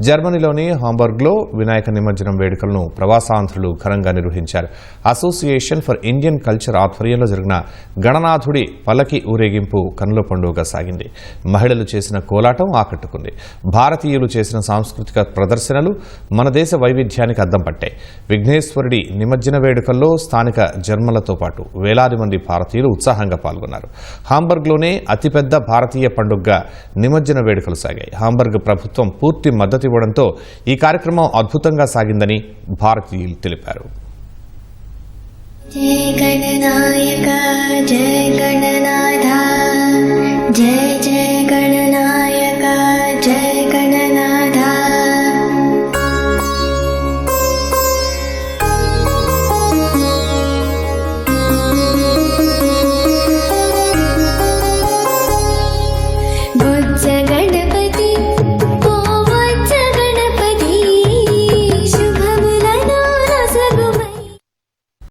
జర్మనీలోని హాంబర్గ్లో వినాయక నిమజ్జనం వేడుకలను ప్రవాసాంధ్రులు ఘనంగా నిర్వహించారు. అసోసియేషన్ ఫర్ ఇండియన్ కల్చర్ ఆధ్వర్యంలో జరిగిన గణనాథుడి పల్లకి ఊరేగింపు కన్నుల పండుగగా సాగింది. మహిళలు చేసిన కోలాటం ఆకట్టుకుంది. భారతీయులు చేసిన సాంస్కృతిక ప్రదర్శనలు మన దేశ వైవిధ్యానికి అద్దం పట్టాయి. విఘ్నేశ్వరుడి నిమజ్జన వేడుకల్లో స్థానిక జర్మన్లతో పాటు వేలాది మంది భారతీయులు ఉత్సాహంగా పాల్గొన్నారు. హాంబర్గ్లోనే అతిపెద్ద భారతీయ పండుగగా నిమజ్జన వేడుకలు సాగాయి. హాంబర్గ్ ప్రభుత్వం పూర్తి మద్దతు ఇవ్వడంతో ఈ కార్యక్రమం అద్భుతంగా సాగిందని భారతీయులు తెలిపారు. జై గణనాయక జై గణనాథ జై జై గణ